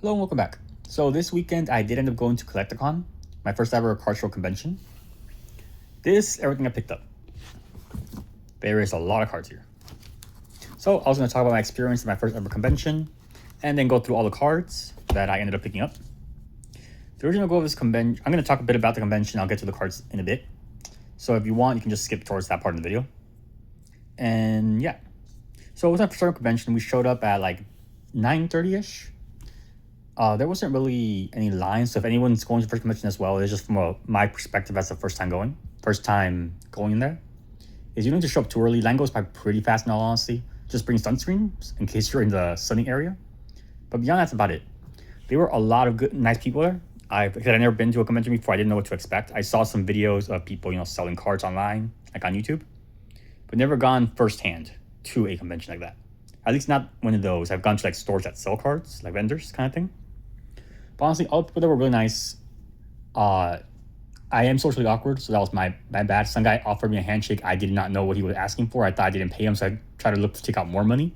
Hello and welcome back. So this weekend I did end up going to Collecticon, my first ever card show convention. This everything I picked up. There is a lot of cards here. So I was going to talk about my experience at my first ever convention and then go through all the cards that I ended up picking up. The original goal of this convention, I'm going to talk a bit about the convention. I'll get to the cards in a bit. So if you want, you can just skip towards that part of the video. And yeah. So it was our first ever convention. We showed up at like 9:30ish. There wasn't really any lines, so if anyone's going to the first convention as well, it's just from my perspective as the first time going in there, is you don't need to show up too early. Line goes by pretty fast in all honesty. Just bring sunscreens in case you're in the sunny area. But beyond that's about it. There were a lot of good, nice people there. Because I'd never been to a convention before, I didn't know what to expect. I saw some videos of people, selling cards online, like on YouTube, but never gone firsthand to a convention like that. At least not one of those. I've gone to like stores that sell cards, like vendors kind of thing. But honestly, all the people there were really nice. I am socially awkward, so that was my bad. Some guy offered me a handshake. I did not know what he was asking for. I thought I didn't pay him, so I tried to look to take out more money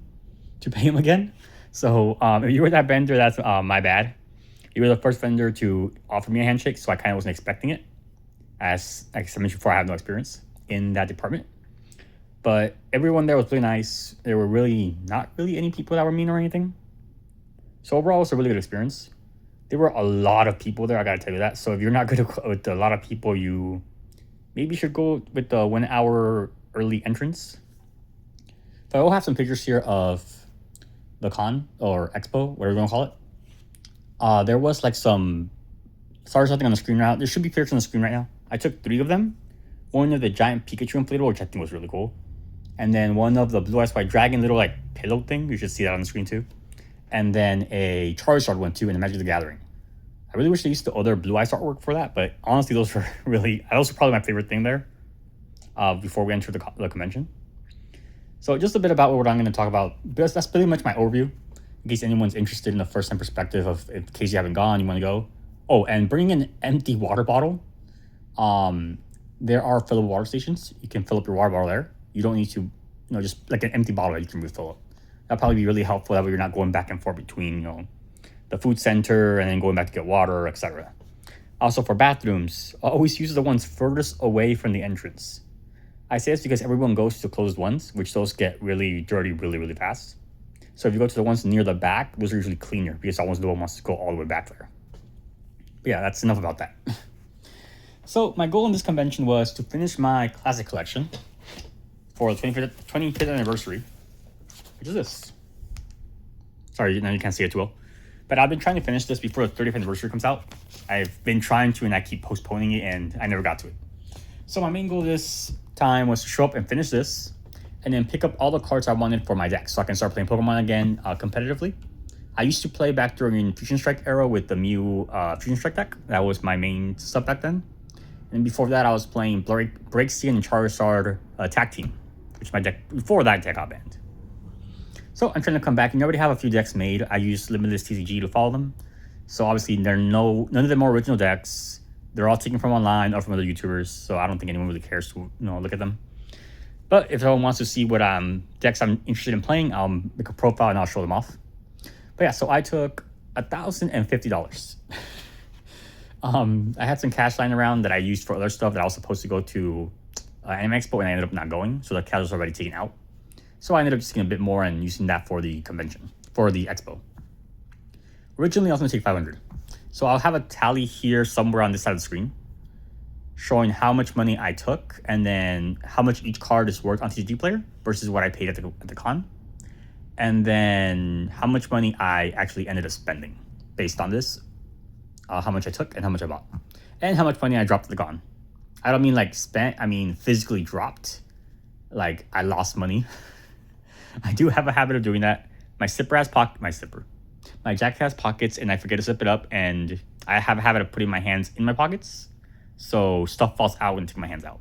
to pay him again. So if you were that vendor, that's my bad. You were the first vendor to offer me a handshake, so I kind of wasn't expecting it. As I mentioned before, I have no experience in that department. But everyone there was really nice. There were not really any people that were mean or anything. So overall, it was a really good experience. There were a lot of people there, I gotta tell you that. So if you're not good with a lot of people, you maybe should go with the 1 hour early entrance. So I will have some pictures here of the con or expo, whatever you want to call it. There was like some stars something on the screen right now. There should be pictures on the screen right now. I took 3 of them. One of the giant Pikachu inflatable, which I think was really cool. And then one of the Blue Eyes White Dragon little like pillow thing. You should see that on the screen too. And then a Charizard one too in the Magic the Gathering. I really wish they used the other Blue Eyes artwork for that, but honestly, those were probably my favorite thing there before we entered the convention. So just a bit about what I'm going to talk about. That's pretty much my overview, in case anyone's interested in the first-time perspective of in case you haven't gone, you want to go. Oh, and bring an empty water bottle. There are fillable water stations. You can fill up your water bottle there. You don't need to, just like an empty bottle that you can refill up. That'll probably be really helpful. That way you're not going back and forth between, the food center and then going back to get water, etc. Also for bathrooms, always use the ones furthest away from the entrance. I say this because everyone goes to closed ones, which those get really dirty really, really fast. So if you go to the ones near the back, those are usually cleaner because no one wants to go all the way back there. But yeah, that's enough about that. So my goal in this convention was to finish my classic collection for the 25th anniversary, which is this. Sorry, now you can't see it too well. But I've been trying to finish this before the 30th anniversary comes out. I've been trying to, and I keep postponing it, and I never got to it. So my main goal this time was to show up and finish this, and then pick up all the cards I wanted for my deck, so I can start playing Pokemon again competitively. I used to play back during Fusion Strike era with the Mew Fusion Strike deck. That was my main stuff back then. And before that, I was playing Braixen and Charizard Tag Team, which my deck, before that deck got banned. So I'm trying to come back, and I already have a few decks made. I use Limitless TCG to follow them. So obviously none of them are original decks. They're all taken from online or from other YouTubers. So I don't think anyone really cares to look at them. But if someone wants to see what decks I'm interested in playing, I'll make a profile and I'll show them off. But yeah, so I took $1,050. I had some cash lying around that I used for other stuff that I was supposed to go to Anime Expo, and I ended up not going. So the cash was already taken out. So I ended up just getting a bit more and using that for the convention, for the expo. Originally, I was going to take $500. So I'll have a tally here somewhere on this side of the screen showing how much money I took and then how much each card is worth on TCG Player versus what I paid at the con. And then how much money I actually ended up spending based on this, how much I took and how much I bought. And how much money I dropped at the con. I don't mean like spent, I mean physically dropped. Like I lost money. I do have a habit of doing that. My jacket has pockets and I forget to zip it up, and I have a habit of putting my hands in my pockets so stuff falls out when I take my hands out.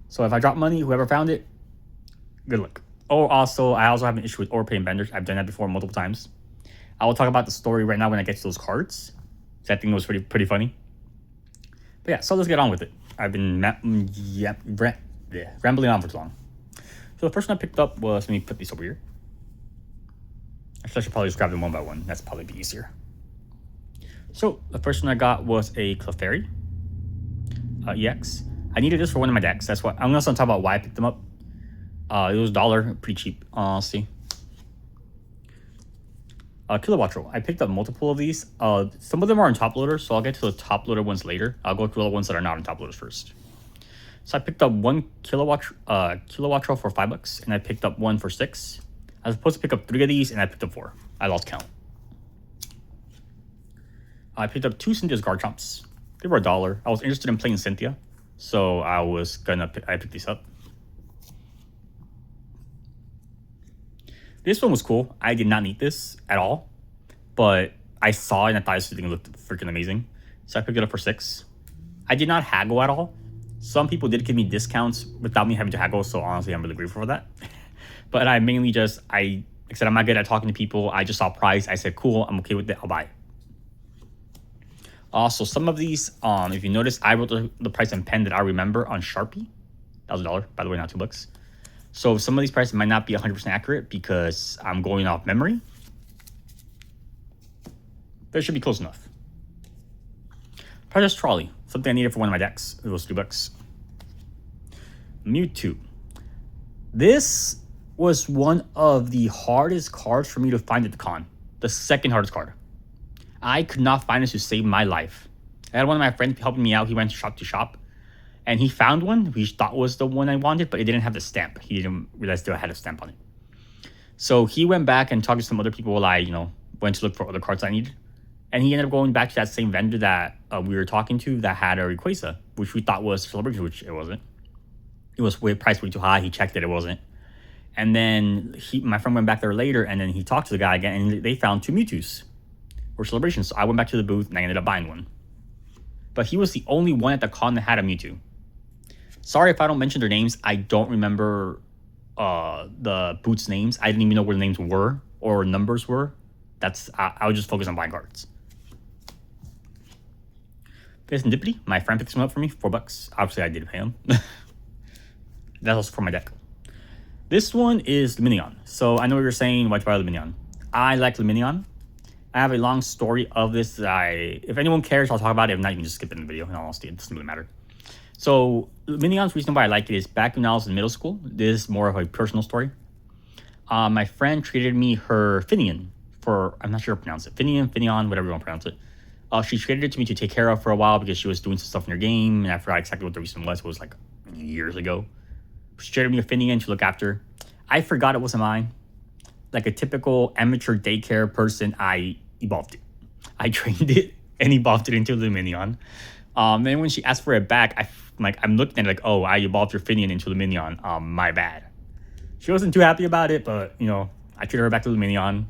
So if I drop money, whoever found it, good luck. I also have an issue with overpaying vendors. I've done that before multiple times. I will talk about the story right now when I get to those cards. So I think it was pretty funny. But yeah, so let's get on with it. I've been rambling on for too long. So the first one I picked up was, let me put these over here. Actually, I should probably just grab them one by one. That's probably be easier. So the first one I got was a Clefairy EX. I needed this for one of my decks. That's why I'm gonna talk about why I picked them up. It was $1, pretty cheap, honestly. Kilowattrel. I picked up multiple of these. Some of them are on top loaders, so I'll get to the top loader ones later. I'll go through the ones that are not on top loaders first. So I picked up one Kilowattrel for $5, and I picked up one for $6. I was supposed to pick up 3 of these, and I picked up 4. I lost count. I picked up 2 Cynthia's Garchomps. They were $1. I was interested in playing Cynthia, so I picked these up. This one was cool. I did not need this at all, but I saw it and I thought this thing looked freaking amazing. So I picked it up for $6. I did not haggle at all. Some people did give me discounts without me having to haggle, so honestly, I'm really grateful for that. But I mainly just, like I said, I'm not good at talking to people. I just saw price. I said, cool, I'm okay with it. I'll buy it. Also, some of these, if you notice, I wrote the price in pen that I remember on Sharpie. That was $1, by the way, not $2. So some of these prices might not be 100% accurate because I'm going off memory. But it should be close enough. Precious Trolley. Something I needed for one of my decks. It was $2. Mewtwo. This was one of the hardest cards for me to find at the con. The second hardest card. I could not find this to save my life. I had one of my friends helping me out. He went shop to shop. And he found one, which he thought was the one I wanted, but it didn't have the stamp. He didn't realize it had a stamp on it. So he went back and talked to some other people while I, went to look for other cards I needed. And he ended up going back to that same vendor that we were talking to that had a Rayquaza, which we thought was Celebration, which it wasn't. It was priced way too high. He checked it, it wasn't. And then my friend went back there later, and then he talked to the guy again, and they found 2 Mewtwo's for Celebration. So I went back to the booth, and I ended up buying one. But he was the only one at the con that had a Mewtwo. Sorry if I don't mention their names. I don't remember the booth's names. I didn't even know where the names were or numbers were. I was just focused on buying cards. Serendipity. My friend picked them up for me, $4. Obviously, I did pay him. That's also for my deck. This one is Lumineon. So I know what you're saying. Why'd you buy Lumineon? I like Lumineon. I have a long story of this. If anyone cares, I'll talk about it. If not, you can just skip it in the video. In all honesty, it doesn't really matter. So Lumineon's reason why I like it is back when I was in middle school. This is more of a personal story. My friend traded me her Finion for, I'm not sure how to pronounce it. Finion, whatever you want to pronounce it. She traded it to me to take care of for a while because she was doing some stuff in her game, and I forgot exactly what the reason was. It was like years ago. She traded me a Finion to look after. I forgot it wasn't mine. Like a typical amateur daycare person, I evolved it. I trained it and evolved it into Lumineon. Then when she asked for it back, I'm looking at it like, oh, I evolved your Finion into Lumineon. My bad. She wasn't too happy about it, but I treated her back to Lumineon.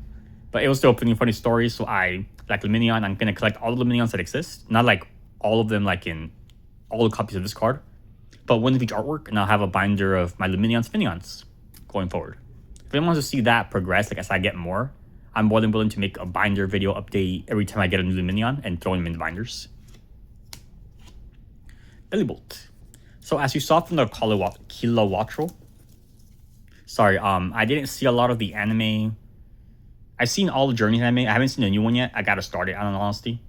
But it was still a pretty funny story, so I like Lumineon. I'm gonna collect all the Lumineons that exist, not like all of them, like in all the copies of this card, but one of each artwork, and I'll have a binder of my Lumineons Finions going forward. If anyone wants to see that progress, like as I get more, I'm more than willing to make a binder video update every time I get a new Luminion and throw them in the binders. Bellibolt. So as you saw from the Kilowattrel, sorry, I didn't see a lot of the anime. I've seen all the Journeys anime. I haven't seen a new one yet. I gotta start it, in all honesty.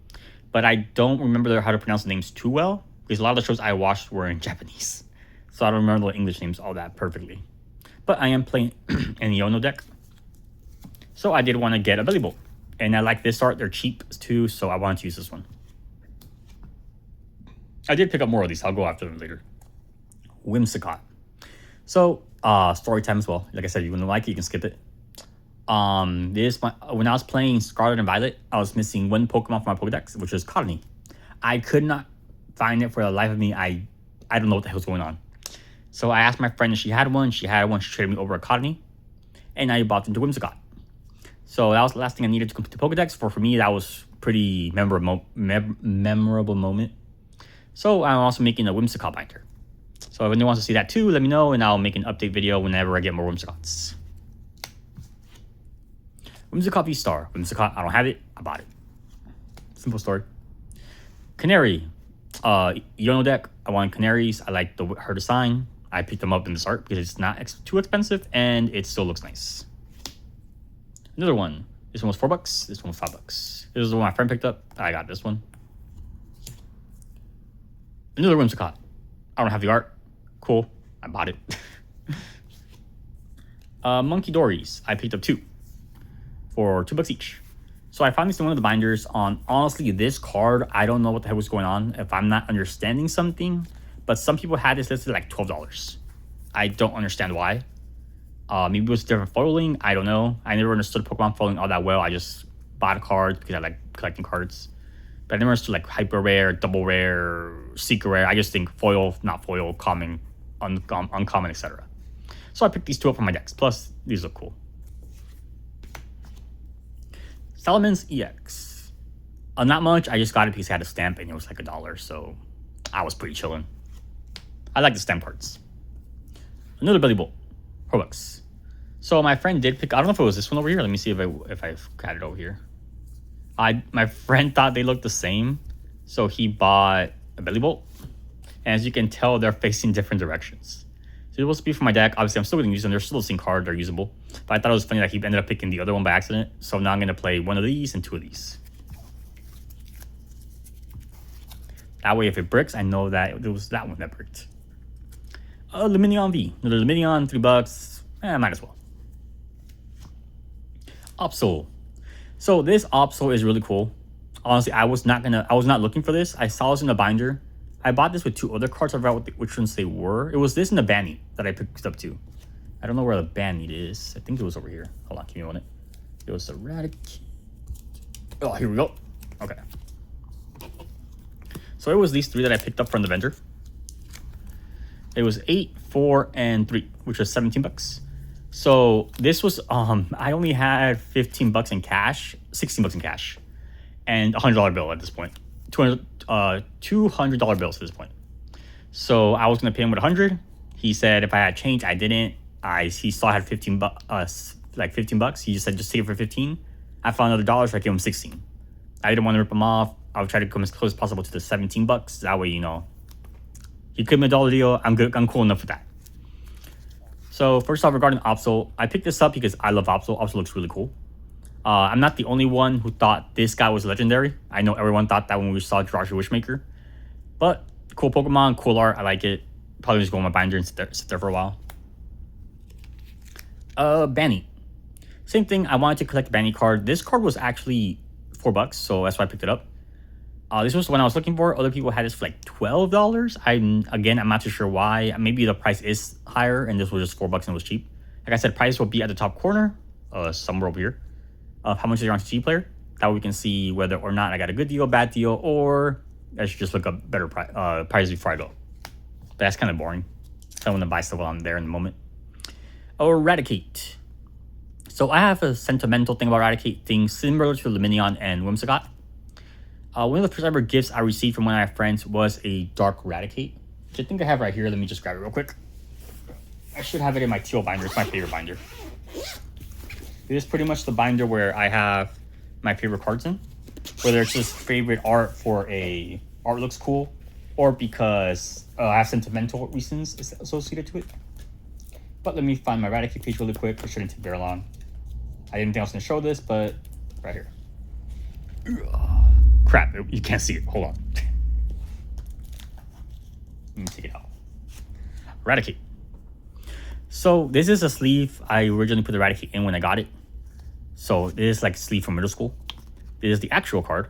But I don't remember how to pronounce the names too well, because a lot of the shows I watched were in Japanese. So I don't remember the English names all that perfectly. But I am playing an Iono deck. So I did want to get a Bellibolt. And I like this art. They're cheap too, so I wanted to use this one. I did pick up more of these. I'll go after them later. Whimsicott. So, story time as well. Like I said, you wouldn't like it, you can skip it. When I was playing Scarlet and Violet, I was missing one Pokemon from my Pokedex, which was Cottonee. I could not find it for the life of me. I don't know what the hell was going on. So I asked my friend if she had one. She had one. She traded me over a Cottonee. And I bought into Whimsicott. So that was the last thing I needed to complete the Pokedex. For me, that was pretty memorable moment. So I'm also making a Whimsicott binder. So if anyone wants to see that too, let me know, and I'll make an update video whenever I get more Whimsicotts. Whimsicott V-Star. Whimsicott, I don't have it. I bought it. Simple story. Canary. Iono deck. I want canaries. I like her design. I picked them up in this art because it's not too expensive and it still looks nice. Another one. This one was $4. This one was $5. This is the one my friend picked up. I got this one. Another Whimsicott. I don't have the art. Cool. I bought it. Monkey Dories. I picked up 2 for $2 each. So I found these in one of the binders on, honestly, this card, I don't know what the hell was going on, if I'm not understanding something, but some people had this listed like $12. I don't understand why. Maybe it was different foiling, I don't know. I never understood Pokemon foiling all that well. I just bought a card because I like collecting cards. But I never understood like hyper rare, double rare, secret rare. I just think foil, not foil, common, uncommon, etc. So I picked these 2 up from my decks. Plus, these look cool. Salamence EX. Not much. I just got it because it had a stamp and it was like $1, so I was pretty chilling. I like the stamp parts. Another Bellibolt, $4. So my friend did pick. I don't know if it was this one over here. Let me see if I've got it over here. My friend thought they looked the same, so he bought a Bellibolt. And as you can tell, they're facing different directions. So it was supposed to be for my deck. Obviously, I'm still going to use them. They're still the same card. They're usable. But I thought it was funny that he ended up picking the other one by accident. So now I'm going to play one of these and 2 of these. That way, if it bricks, I know that it was that one that bricked. Lumineon V. Another Lumineon, $3. Might as well. Opsol. So this Opsol is really cool. Honestly, I was not looking for this. I saw this in the binder. I bought this with 2 other cards. I forgot which ones they were. It was this and the Banny that I picked up too. I don't know where the Banny is. I think it was over here. Hold on, give me a minute. It was Eradicate. Oh, here we go. Okay. So it was these 3 that I picked up from the vendor. It was 8, 4, and 3, which was $17. So this was I only had $15 in cash, $16 in cash, and $100 bill at this point. $200 bills at this point. So I was gonna pay him with 100. He said if I had change, I didn't. He still had $15. He just said just take it for 15. I found another dollar, so I gave him 16. I didn't want to rip him off. I would try to come as close as possible to the $17. That way, you know, he could make a dollar deal. I'm good. I'm cool enough with that. So first off, regarding Opsol, I picked this up because I love Opsol. Opsol looks really cool. I'm not the only one who thought this guy was legendary. I know everyone thought that when we saw Jirachi Wishmaker. But cool Pokemon, cool art. I like it. Probably just go in my binder and sit there for a while. Banny. Same thing. I wanted to collect the Banny card. This card was actually $4, so that's why I picked it up. This was the one I was looking for. Other people had this for like $12. I'm not too sure why. Maybe the price is higher and this was just $4 and it was cheap. Like I said, price will be at the top corner, somewhere over here, of how much is your on G player. That way we can see whether or not I got a good deal, bad deal, or I should just look up better prices before I go. But that's kind of boring. I want to buy stuff while I'm there in the moment. Eradicate. So I have a sentimental thing about Eradicate, things similar to Lumineon and Whimsicott. One of the first ever gifts I received from one of my friends was a Dark Eradicate, which I think I have right here. Let me just grab it real quick. I should have it in my teal binder. It's my favorite binder. This is pretty much the binder where I have my favorite cards in, whether it's just favorite art for art looks cool, or because I have sentimental reasons associated to it. But let me find my Eradicate page really quick. It shouldn't take very long. I didn't think I was going to show this, but right here. Crap, you can't see it. Hold on. Let me take it out. Eradicate. So this is a sleeve. I originally put the Eradicate in when I got it. So this is like a sleeve from middle school. This is the actual card,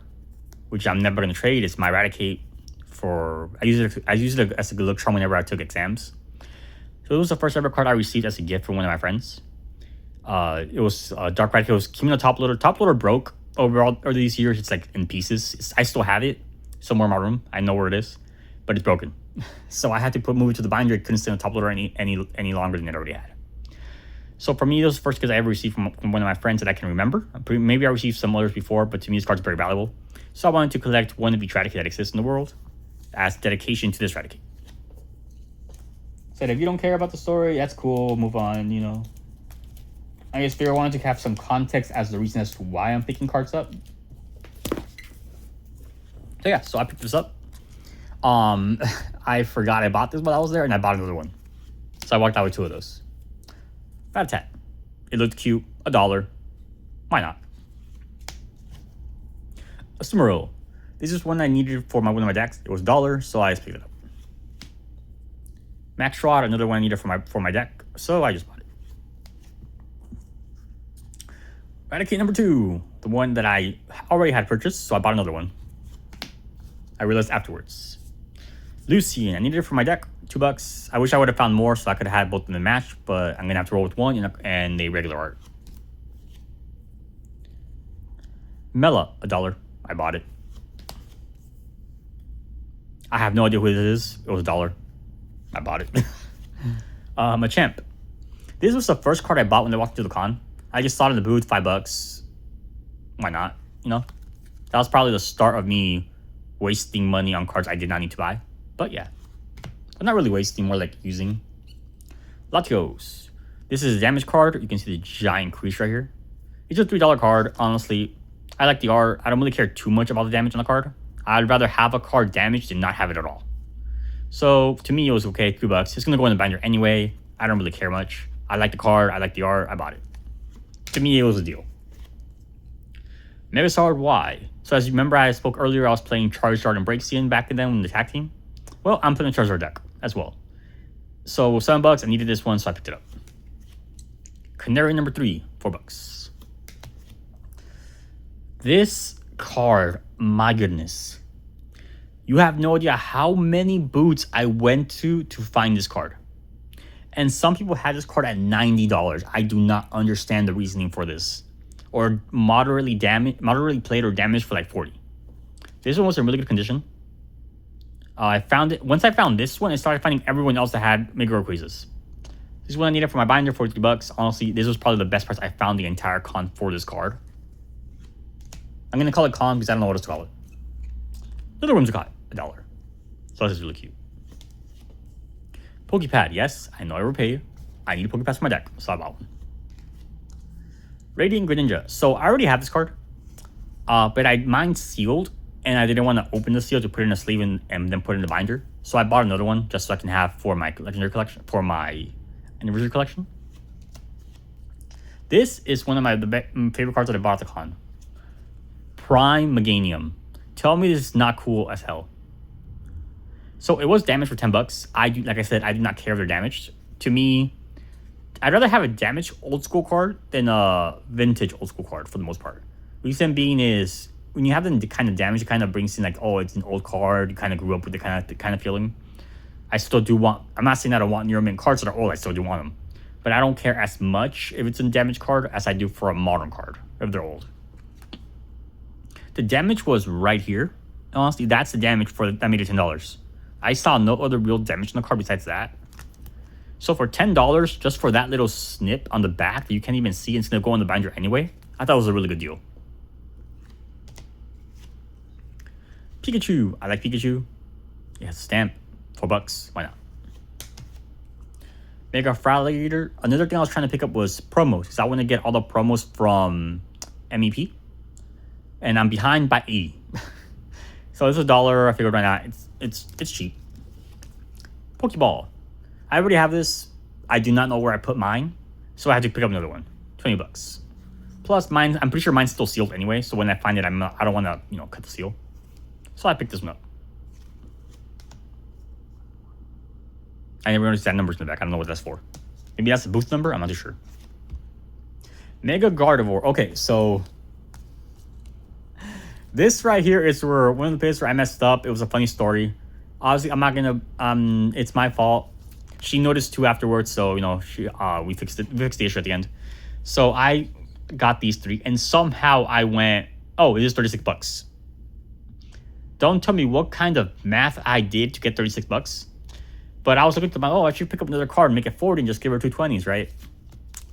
which I'm never going to trade. It's my Eradicate for... I use it as a good luck charm whenever I took exams. So it was the first ever card I received as a gift from one of my friends. It was Dark Eradicate. It was came in a top loader. Top loader broke over these years. It's like in pieces. I still have it somewhere in my room. I know where it is, but it's broken. So I had to move it to the binder. It couldn't stay on the top loader any longer than it already had. So for me, it was the first gift I ever received from one of my friends that I can remember. Maybe I received some others before, but to me, this card's very valuable. So I wanted to collect one of each Eradicate that exists in the world as dedication to this Eradicate. Said if you don't care about the story, that's cool. Move on, you know. I just figured I wanted to have some context as the reason as to why I'm picking cards up. So yeah, so I picked this up. I forgot I bought this while I was there, and I bought another one. So I walked out with 2 of those. Rattata. It looked cute. $1. Why not? A Sumeru. This is one I needed for one of my decks. It was $1, so I just picked it up. Max Rod, another one I needed for my deck, so I just bought it. Raticate number 2, the one that I already had purchased, so I bought another one. I realized afterwards. Lucian, I needed it for my deck, $2. I wish I would have found more so I could have had both in the match, but I'm gonna have to roll with one and a regular art. Mela, $1. I bought it. I have no idea who this is. It was $1. I bought it. Machamp. This was the first card I bought when I walked through the con. I just saw it in the booth, $5. Why not? You know, that was probably the start of me wasting money on cards I did not need to buy. But yeah, I'm not really wasting, more like using. Latios. This is a damage card. You can see the giant crease right here. It's a $3 card. Honestly, I like the art. I don't really care too much about the damage on the card. I'd rather have a card damaged than not have it at all. So to me, it was okay, $3. It's gonna go in the binder anyway. I don't really care much. I like the card. I like the art. I bought it. To me, it was a deal. Megazord Y. So as you remember, I spoke earlier, I was playing Charizard and Braixen back then in the tag team. Well, I'm playing a Charizard deck as well. So with $7, I needed this one, so I picked it up. Canary number 3, $4. This card, my goodness. You have no idea how many booths I went to find this card. And some people had this card at $90. I do not understand the reasoning for this. Or moderately played or damaged for like 40. This one was in really good condition. I found it. Once I found this one, I started finding everyone else that had Mega Rayquazas. This is what I needed for my binder, $43. Honestly, this was probably the best price I found the entire con for this card. I'm gonna call it con because I don't know what else to call it. Little Rooms got $1. So this is really cute. Pokepad, yes, I know I overpaid. I need a Pokepad for my deck, so I bought one. Radiant Greninja. So I already have this card, but mine's sealed, and I didn't want to open the seal to put it in a sleeve and then put it in the binder. So I bought another one just so I can have for my legendary collection, for my anniversary collection. This is one of my favorite cards that I bought at the con. Prime Meganium. Tell me this is not cool as hell. So it was damaged for $10. Like I said, I do not care if they're damaged. To me, I'd rather have a damaged old school card than a vintage old school card for the most part. Reason being is when you have the kind of damage, it kind of brings in like, oh, it's an old card. You kind of grew up with the kind of feeling. I still do want. I'm not saying that I want Near Mint cards that are old. I still do want them, but I don't care as much if it's a damaged card as I do for a modern card if they're old. The damage was right here. Honestly, that's the damage that made it $10. I saw no other real damage on the card besides that. So for $10, just for that little snip on the back that you can't even see, and it's going to go on the binder anyway, I thought it was a really good deal. Pikachu. I like Pikachu. It has a stamp. $4. Why not? Mega Fraliator. Another thing I was trying to pick up was promos, because I want to get all the promos from MEP. And I'm behind by 80. So this is $1. I figured right now it's cheap. Pokeball. I already have this. I do not know where I put mine, so I had to pick up another one. $20. Plus mine, I'm pretty sure mine's still sealed anyway. So when I find it, I don't want to cut the seal. So I picked this one up. I never noticed that number's in the back. I don't know what that's for. Maybe that's the booth number. I'm not too sure. Mega Gardevoir. Okay, so this right here is where one of the places where I messed up. It was a funny story. Obviously, I'm not gonna. It's my fault. She noticed too afterwards, so we fixed it. We fixed the issue at the end. So I got these 3, and somehow I went, oh, it is $36. Don't tell me what kind of math I did to get $36. But I was looking at I should pick up another card and make it 40 and just give her 2 20s, right?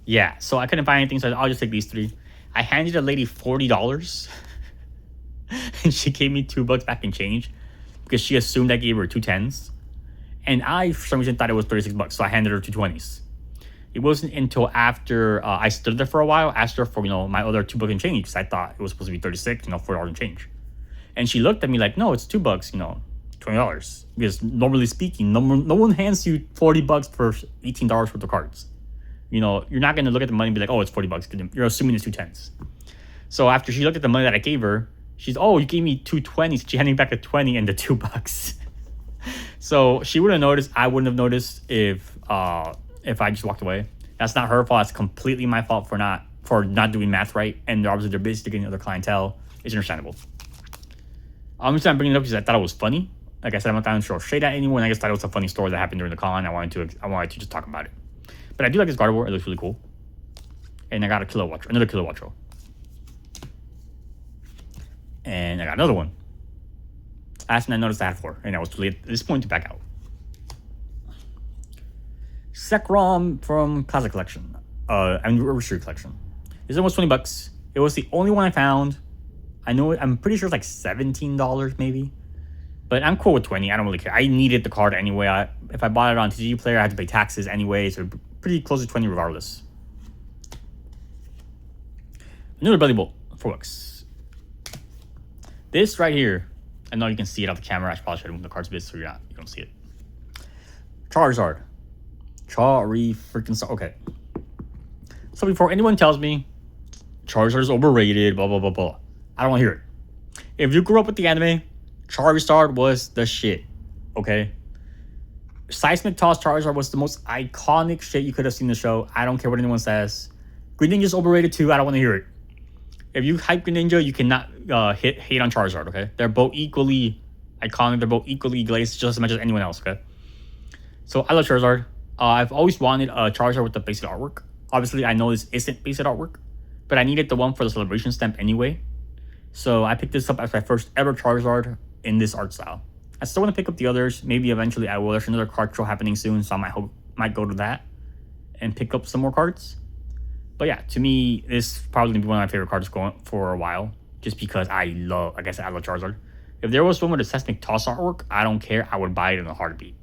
Yeah. So I couldn't find anything, so I'll just take these 3. I handed a lady $40, and she gave me $2 back in change because she assumed I gave her 2 10s. And I, for some reason, thought it was $36, so I handed her 2 20s. It wasn't until after I stood there for a while, asked her for my other $2 and change, because I thought it was supposed to be 36, $4 and change. And she looked at me like, no, it's $2, $20. Because normally speaking, no one hands you $40 for $18 worth of cards. You're not going to look at the money and be like, oh, it's $40. You're assuming it's 2 10s. So after she looked at the money that I gave her, Oh, you gave me 220s. She handing back a 20 and the $2. So she wouldn't have noticed. I wouldn't have noticed if I just walked away. That's not her fault. It's completely my fault for not doing math right. And obviously they're busy getting other clientele. It's understandable. I'm just bringing it up because I thought it was funny. Like I said, I'm not trying to throw shade at anyone. I just thought it was a funny story that happened during the con. I wanted to just talk about it. But I do like this Gardevoir. It looks really cool. And I got another Kilowattrel. And I got another one. Last time I noticed I had 4, and I was too late at this point to back out. Zekrom from Classic Collection. Anniversary Collection. This one was $20. It was the only one I found. I'm pretty sure it's like $17 maybe. But I'm cool with 20. I don't really care. I needed the card anyway. If I bought it on TCG Player, I had to pay taxes anyway, so pretty close to 20 regardless. Another Belly Bolt, $4. This right here, I know you can see it off the camera. I probably should move the cards a bit so you don't see it. Charizard. Okay. So before anyone tells me Charizard's overrated, blah, blah, blah, blah, I don't want to hear it. If you grew up with the anime, Charizard was the shit, okay? Seismic Toss Charizard was the most iconic shit you could have seen in the show. I don't care what anyone says. Green Ninja's overrated too. I don't want to hear it. If you hype Green Ninja, you cannot hate on Charizard, okay? They're both equally iconic. They're both equally glazed just as much as anyone else, okay? So I love Charizard. I've always wanted a Charizard with the basic artwork. Obviously, I know this isn't basic artwork, but I needed the one for the celebration stamp anyway. So I picked this up as my first ever Charizard in this art style. I still want to pick up the others. Maybe eventually I will. There's another card show happening soon, so I might go to that and pick up some more cards. But yeah, to me, this is probably going to be one of my favorite cards going for a while, just because I love Charizard. If there was one with a Seismic Toss artwork, I don't care. I would buy it in a heartbeat.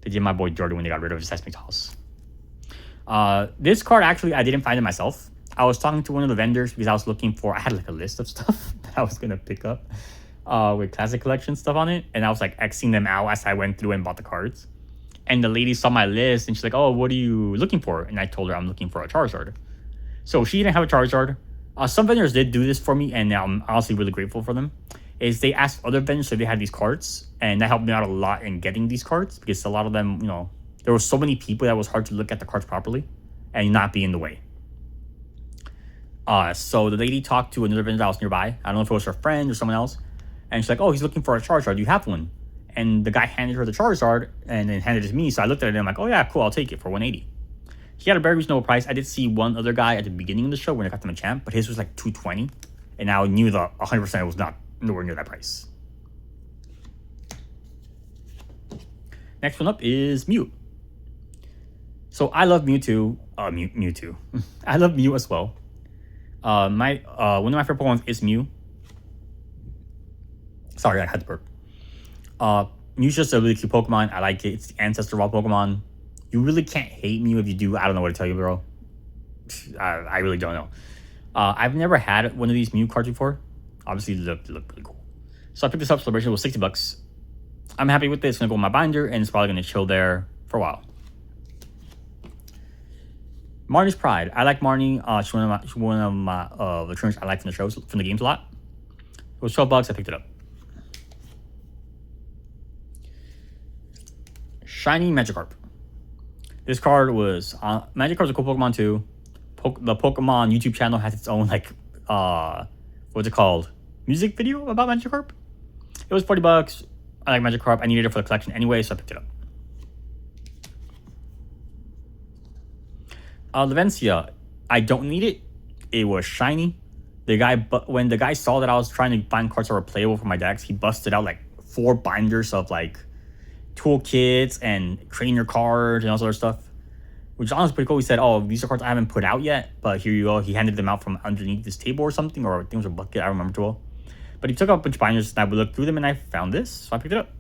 They did my boy Jordan when they got rid of his Seismic Toss. This card, actually, I didn't find it myself. I was talking to one of the vendors because I had like a list of stuff that I was going to pick up with Classic Collection stuff on it. And I was like Xing them out as I went through and bought the cards. And the lady saw my list and she's like, oh, what are you looking for? And I told her I'm looking for a Charizard. So she didn't have a Charizard. Some vendors did do this for me, and I'm honestly really grateful for them. Is they asked other vendors if they had these cards, and that helped me out a lot in getting these cards because a lot of them, there were so many people that it was hard to look at the cards properly and not be in the way. So the lady talked to another vendor that was nearby. I don't know if it was her friend or someone else. And she's like, oh, he's looking for a Charizard. Do you have one? And the guy handed her the Charizard and then handed it to me. So I looked at it and I'm like, oh yeah, cool, I'll take it for $180. He had a very reasonable price. I did see one other guy at the beginning of the show when I got them a champ, but his was like $220. And I knew that 100% was not nowhere near that price. Next one up is Mew. So I love Mewtwo. Mewtwo. I love Mew as well. One of my favorite Pokemon is Mew. Sorry, I had to burp. Mew's just a really cute Pokemon. I like it. It's the ancestor of all Pokemon. You really can't hate Mew. If you do, I don't know what to tell you, bro. I really don't know. I've never had one of these Mew cards before. Obviously, they look really cool. So I picked this up. Celebration was $60. I'm happy with this. It's gonna go in my binder, and it's probably gonna chill there for a while. Marnie's Pride. I like Marnie. She's one of my returns I like from the shows, from the games a lot. It was $12. I picked it up. Shiny Magikarp. This card was Magikarp's a cool Pokemon too. The Pokemon YouTube channel has its own what's it called? Music video about Magikarp. It was $40. I like Magikarp. I needed it for the collection anyway, so I picked it up. Levencia. I don't need it. It was shiny. When the guy saw that I was trying to find cards that were playable for my decks, he busted out like 4 binders of like toolkits and trainer cards and all sort of stuff, which is honestly pretty cool. He said, oh, these are cards I haven't put out yet, but here you go. He handed them out from underneath this table or something, or I think it was a bucket. I don't remember too well. But he took out a bunch of binders, and I looked through them, and I found this, so I picked it up.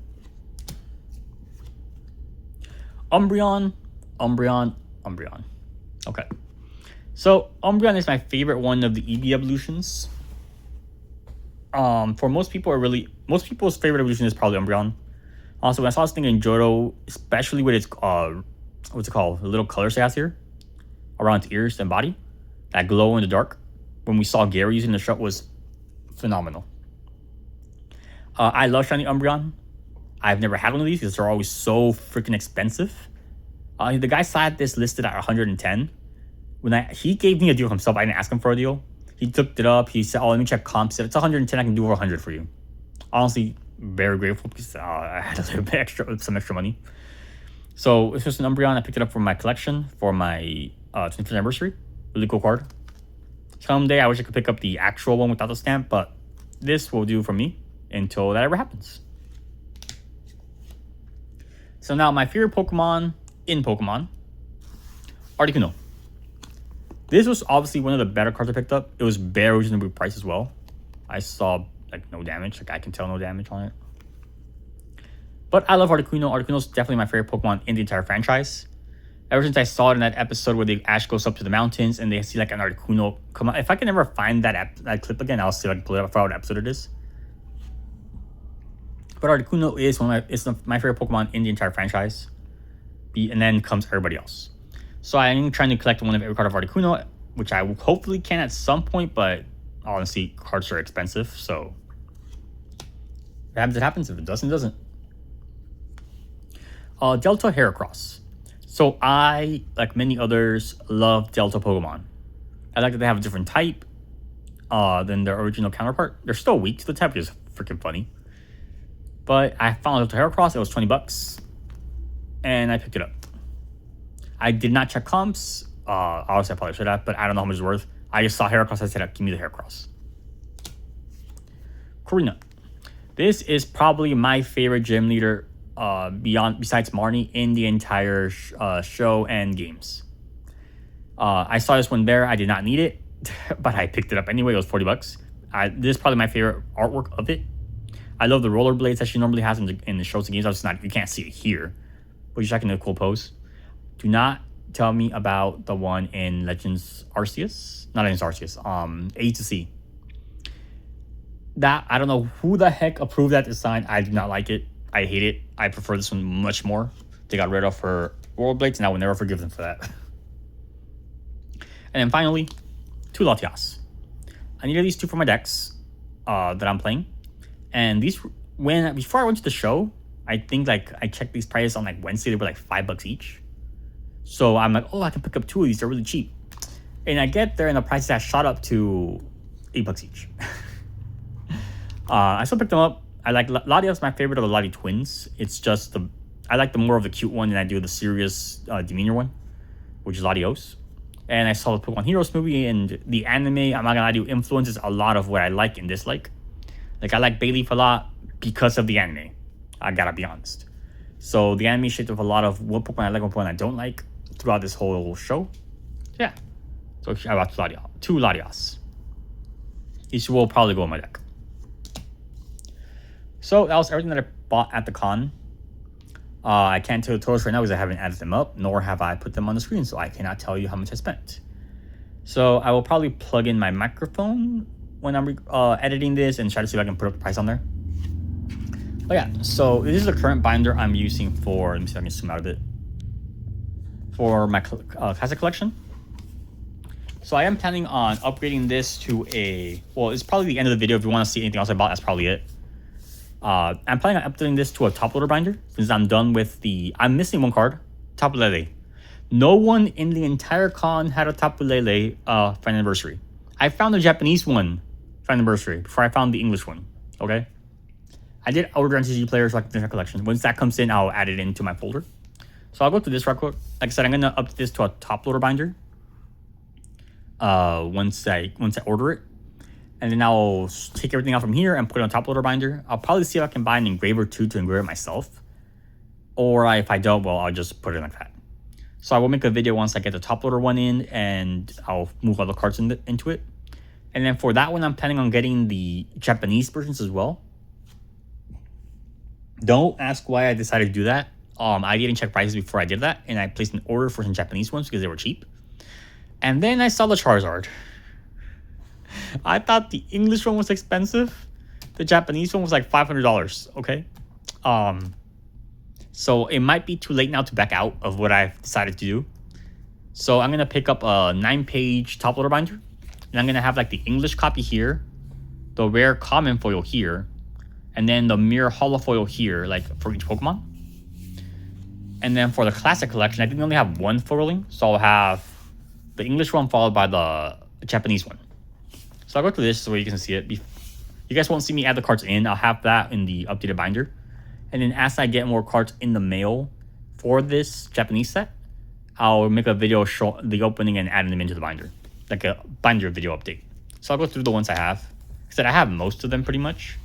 Umbreon. Okay. So, Umbreon is my favorite one of the Eevee evolutions. For most people's favorite evolution is probably Umbreon. Also, when I saw this thing in Johto, especially with its, what's it called? The little colors it has here around its ears and body. That glow in the dark. when we saw Gary using the shot was phenomenal. I love Shiny Umbreon. I've never had one of these because they're always so freaking expensive. The guy had this listed at 110. He gave me a deal himself. I didn't ask him for a deal. He took it up. He said, "Oh, let me check comps. If it's 110, I can do over 100 for you." Honestly, very grateful because I had a little bit some extra money. So it's just an Umbreon. I picked it up for my collection for my 25th anniversary. Really cool card. Someday I wish I could pick up the actual one without the stamp, but this will do for me until that ever happens. So now my favorite Pokemon in Pokemon, Articuno. This was obviously one of the better cards I picked up. It was very reasonably priced as well. I saw like no damage, like I can tell no damage on it. But I love Articuno. Articuno's definitely my favorite Pokemon in the entire franchise. Ever since I saw it in that episode where the Ash goes up to the mountains and they see like an Articuno come out. If I can ever find that clip again, I'll see if I can pull it up for what episode it is. But Articuno is my favorite Pokemon in the entire franchise. And then comes everybody else. So I'm trying to collect one of every card of Articuno, which I will hopefully can at some point, but honestly, cards are expensive, so if it happens, it happens. If it doesn't, it doesn't. Delta Heracross. So I, like many others, love Delta Pokemon. I like that they have a different type than their original counterpart. They're still weak to the type, which is freaking funny. But I found Delta Heracross. It was $20. And I picked it up. I did not check comps. Obviously, I probably should have, but I don't know how much it's worth. I just saw Heracross. I said, give me the Heracross. Korrina. This is probably my favorite gym leader besides Marnie in the entire show and games. I saw this one there. I did not need it, but I picked it up anyway. It was $40. This is probably my favorite artwork of it. I love the rollerblades that she normally has in the shows and games. You can't see it here, but you're checking the cool pose. Do not tell me about the one in Legends Arceus. Not Legends Arceus. A to C. That, I don't know who the heck approved that design. I do not like it. I hate it. I prefer this one much more. They got rid of her rollerblades, and I will never forgive them for that. And then finally, 2 Latias. I needed these 2 for my decks that I'm playing. And these, before I went to the show, I think like I checked these prices on like Wednesday. They were like $5 each. So I'm like, oh, I can pick up 2 of these. They're really cheap. And I get there and the prices have shot up to $8 each. I still picked them up. I like Latias. My favorite are the Lati twins. It's just I like the more of the cute one than I do the serious demeanor one, which is Latios. And I saw the Pokemon Heroes movie and the anime. I'm not gonna lie to you, influences a lot of what I like and dislike. Like I like Bayleaf a lot because of the anime. I gotta be honest. So the anime shaped up a lot of what Pokemon I like and what Pokemon I don't like throughout this whole show. Yeah. So I bought 2 Latias. Each will probably go in my deck. So that was everything that I bought at the con. I can't tell the totals right now because I haven't added them up, nor have I put them on the screen, so I cannot tell you how much I spent. So I will probably plug in my microphone when I'm editing this and try to see if I can put up the price on there. But yeah, so this is the current binder I'm using for, let me see if I can zoom out a bit, for my classic collection. So I am planning on upgrading this to well, it's probably the end of the video. If you want to see anything else I bought, that's probably it. I'm planning on updating this to a top loader binder since I'm done with I'm missing one card, Tapu Lele. No one in the entire con had a Tapu Lele for anniversary. I found the Japanese one for anniversary before I found the English one, okay? I did order NCG players so I can finish my collection. Once that comes in, I'll add it into my folder. So I'll go through this real quick. Like I said, I'm going to update this to a top loader binder once I order it. And then I'll take everything out from here and put it on top loader binder. I'll probably see if I can buy an engraver too to engrave it myself. Or if I don't, well, I'll just put it like that. So I will make a video once I get the top loader one in and I'll move all the cards into it. And then for that one, I'm planning on getting the Japanese versions as well. Don't ask why I decided to do that. I didn't check prices before I did that. And I placed an order for some Japanese ones because they were cheap. And then I saw the Charizard. I thought the English one was expensive. The Japanese one was like $500, okay? So it might be too late now to back out of what I've decided to do. So I'm going to pick up a 9-page top loader binder And I'm going to have like the English copy here, the rare common foil here, and then the mirror holo foil here, like for each Pokemon. And then for the classic collection, I think we only have one foiling. So I'll have the English one followed by the Japanese one. So I'll go through this so you can see it. You guys won't see me add the cards in. I'll have that in the updated binder. And then as I get more cards in the mail for this Japanese set, I'll make a video show the opening and adding them into the binder. Like a binder video update. So I'll go through the ones I have. Like I said, I have most of them pretty much.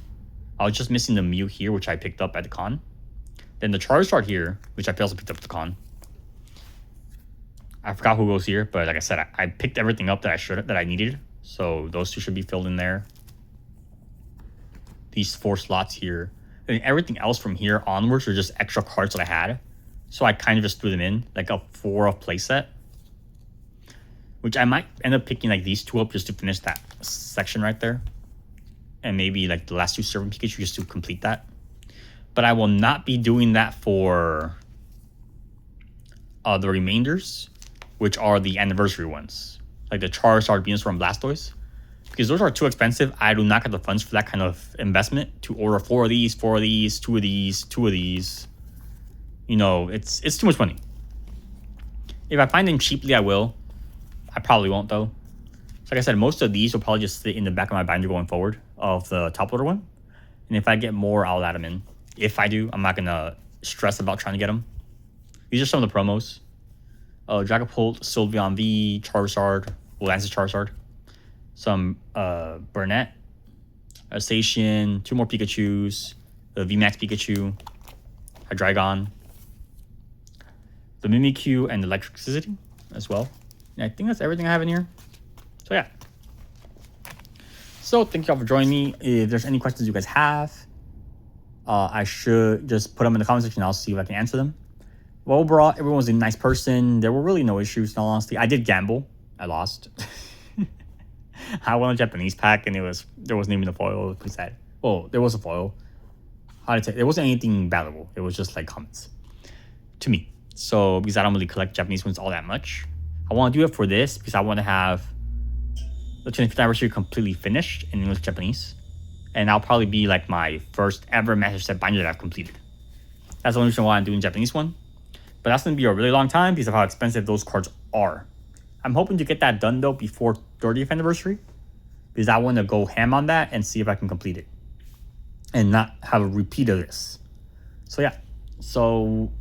I was just missing the Mew here, which I picked up at the con. Then the Charizard here, which I also picked up at the con. I forgot who goes here, but like I said, I picked everything up that I needed. So those two should be filled in there. These 4 slots here. And everything else from here onwards are just extra cards that I had. So I kind of just threw them in, like a 4 of playset. Which I might end up picking like these 2 up just to finish that section right there. And maybe like the last 2 Serving Pikachu just to complete that. But I will not be doing that for the remainders, which are the anniversary ones. Like the Charizard, Venusaur, and Blastoise. Because those are too expensive. I do not have the funds for that kind of investment to order 4 of these, 4 of these, 2 of these, 2 of these. You know, it's too much money. If I find them cheaply, I will. I probably won't though. So like I said, most of these will probably just sit in the back of my binder going forward of the top loader one. And if I get more, I'll add them in. If I do, I'm not going to stress about trying to get them. These are some of the promos. Dragapult, Sylveon V, Charizard, Lance's Charizard. Some Burnett, Station, 2 more Pikachus, the VMAX Pikachu, Hydreigon, the Mimikyu, and Electricity as well. And I think that's everything I have in here. So yeah. So thank you all for joining me. If there's any questions you guys have, I should just put them in the comment section. I'll see if I can answer them. Well, overall, everyone was a nice person. There were really no issues, in all honesty. I did gamble. I lost. I won a Japanese pack, and there wasn't even a foil. It was pretty sad. Well, there was a foil. How to say? There wasn't anything valuable. It was just like comments to me. So because I don't really collect Japanese ones all that much, I want to do it for this because I want to have the 25th anniversary completely finished in English Japanese, and that'll probably be like my first ever Master Set binder that I've completed. That's the only reason why I'm doing Japanese one. But that's going to be a really long time because of how expensive those cards are. I'm hoping to get that done, though, before 30th anniversary. Because I want to go ham on that and see if I can complete it. And not have a repeat of this. So, yeah. So,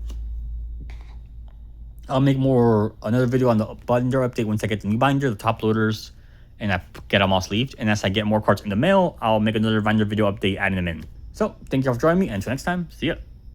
I'll make another video on the binder update once I get the new binder, the top loaders, and I get them all sleeved. And as I get more cards in the mail, I'll make another binder video update adding them in. So, thank you all for joining me. And until next time, see ya.